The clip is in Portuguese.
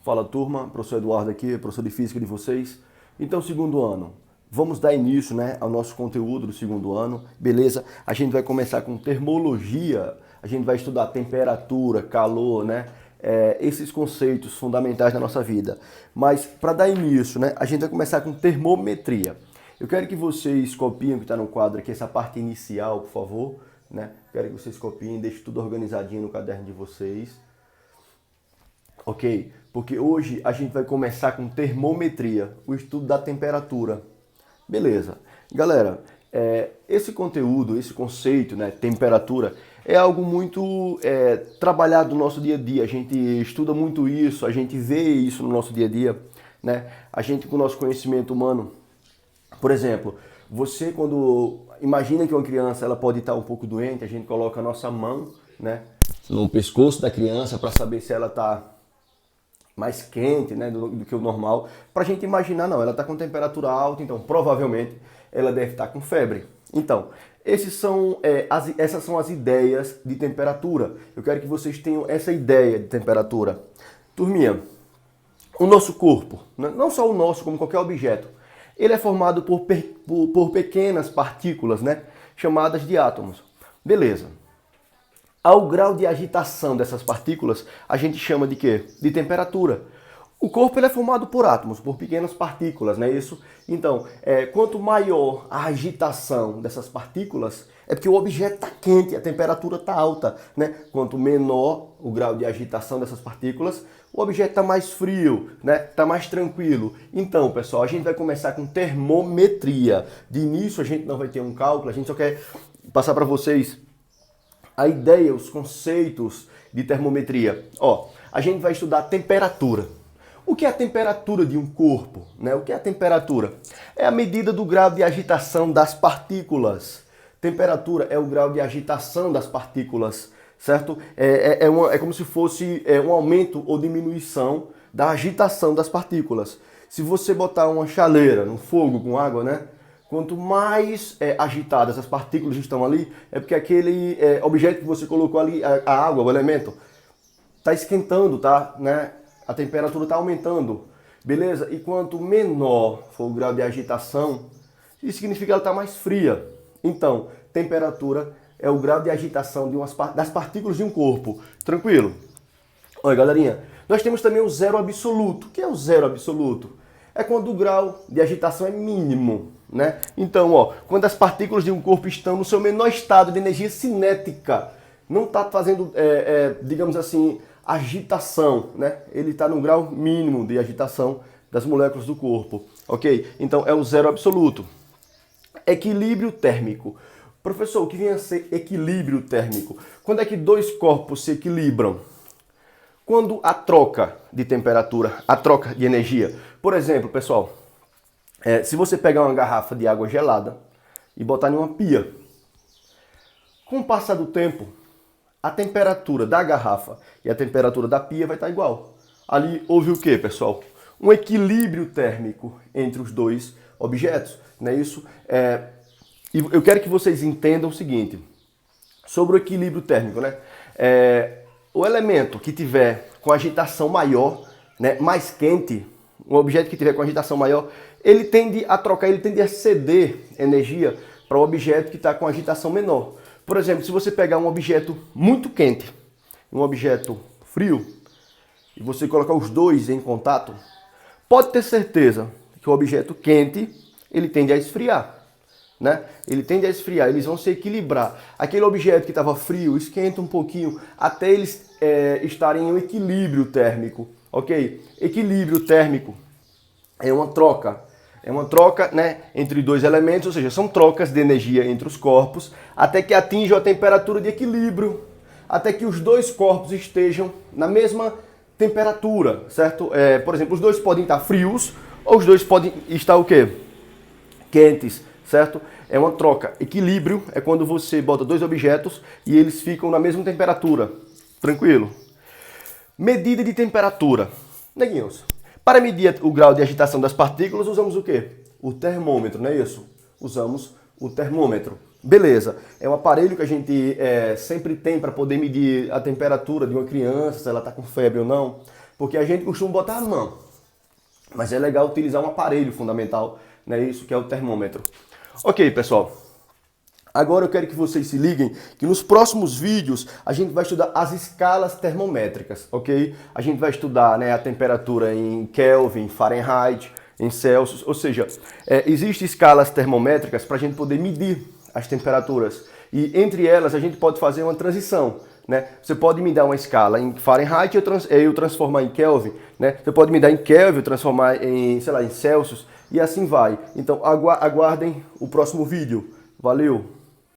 Fala turma, professor Eduardo aqui, professor de Física de vocês. Então, segundo ano, vamos dar início, né, ao nosso conteúdo do segundo ano, beleza? A gente vai começar com termologia, a gente vai estudar temperatura, calor, né? Esses conceitos fundamentais da nossa vida. Mas para dar início, né, a gente vai começar com termometria. Eu quero que vocês copiem o que está no quadro aqui, essa parte inicial, por favor, né? Quero que vocês copiem, deixem tudo organizadinho no caderno de vocês. Ok? Porque hoje a gente vai começar com termometria, o estudo da temperatura. Beleza. Galera, esse conteúdo, esse conceito, né, temperatura, é algo muito trabalhado no nosso dia a dia. A gente estuda muito isso, a gente vê isso no nosso dia a dia, né? A gente, com o nosso conhecimento humano, por exemplo, você quando imagina que uma criança ela pode estar um pouco doente, a gente coloca a nossa mão, né, no pescoço da criança para saber se ela está mais quente, né, do que o normal, para a gente imaginar, não, ela está com temperatura alta, então provavelmente ela deve estar com febre. Então, essas são as ideias de temperatura. Eu quero que vocês tenham essa ideia de temperatura. Turminha, o nosso corpo, não só o nosso, como qualquer objeto, ele é formado por pequenas partículas, né, chamadas de átomos. Beleza. Ao grau de agitação dessas partículas, a gente chama de quê? De temperatura. O corpo ele é formado por átomos, por pequenas partículas, não é isso? Então, quanto maior a agitação dessas partículas, é porque o objeto está quente, a temperatura está alta, né? Quanto menor o grau de agitação dessas partículas, o objeto está mais frio, né? Está mais tranquilo. Então, pessoal, a gente vai começar com termometria. De início, a gente não vai ter um cálculo, a gente só quer passar para vocês a ideia, os conceitos de termometria. Ó, a gente vai estudar temperatura. O que é a temperatura de um corpo, né? O que é a temperatura? É a medida do grau de agitação das partículas. Temperatura é o grau de agitação das partículas, certo? É como se fosse um aumento ou diminuição da agitação das partículas. Se você botar uma chaleira no fogo com água, né? Quanto mais agitadas as partículas estão ali, é porque aquele objeto que você colocou ali, a água, o elemento, está esquentando, tá? Né? A temperatura está aumentando, beleza? E quanto menor for o grau de agitação, isso significa que ela está mais fria. Então, temperatura é o grau de agitação das partículas de um corpo. Tranquilo? Olha, galerinha, nós temos também o zero absoluto. O que é o zero absoluto? É quando o grau de agitação é mínimo, né? Então, ó, quando as partículas de um corpo estão no seu menor estado de energia cinética, não está fazendo, digamos assim, agitação, né? Ele está no grau mínimo de agitação das moléculas do corpo, ok? Então, é o zero absoluto. Equilíbrio térmico. Professor, o que vem a ser equilíbrio térmico? Quando é que dois corpos se equilibram? Quando a troca de temperatura, a troca de energia. Por exemplo, pessoal, se você pegar uma garrafa de água gelada e botar em uma pia, com o passar do tempo, a temperatura da garrafa e a temperatura da pia vai estar igual. Ali houve o quê, pessoal? Um equilíbrio térmico entre os dois objetos, não é isso? E eu quero que vocês entendam o seguinte, sobre o equilíbrio térmico, né? O elemento que tiver com agitação maior, né, mais quente, um objeto que tiver com agitação maior, ele tende a trocar, ele tende a ceder energia para o objeto que está com agitação menor. Por exemplo, se você pegar um objeto muito quente, um objeto frio, e você colocar os dois em contato, pode ter certeza que o objeto quente, ele tende a esfriar. Né? Ele tende a esfriar, eles vão se equilibrar. Aquele objeto que estava frio esquenta um pouquinho até eles estarem em um equilíbrio térmico, ok? Equilíbrio térmico é uma troca, né, entre dois elementos, ou seja, são trocas de energia entre os corpos até que atinjam a temperatura de equilíbrio, até que os dois corpos estejam na mesma temperatura, certo? Por exemplo, os dois podem estar frios ou os dois podem estar o quê? Quentes. Certo? É uma troca. Equilíbrio é quando você bota dois objetos e eles ficam na mesma temperatura. Tranquilo? Medida de temperatura. Neguinhos, para medir o grau de agitação das partículas, usamos o quê? O termômetro, não é isso? Usamos o termômetro. Beleza. É um aparelho que a gente sempre tem para poder medir a temperatura de uma criança, se ela está com febre ou não. porque a gente costuma botar a mão, mas é legal utilizar um aparelho fundamental, né? Isso que é o termômetro. Ok, pessoal. Agora eu quero que vocês se liguem que nos próximos vídeos a gente vai estudar as escalas termométricas, ok? A gente vai estudar, né, a temperatura em Kelvin, Fahrenheit, em Celsius, ou seja, existem escalas termométricas para a gente poder medir as temperaturas e entre elas a gente pode fazer uma transição, né? Você pode me dar uma escala em Fahrenheit e eu transformar em Kelvin, né? Você pode me dar em Kelvin, eu transformar em, sei lá, em Celsius e assim vai. Então aguardem o próximo vídeo. Valeu!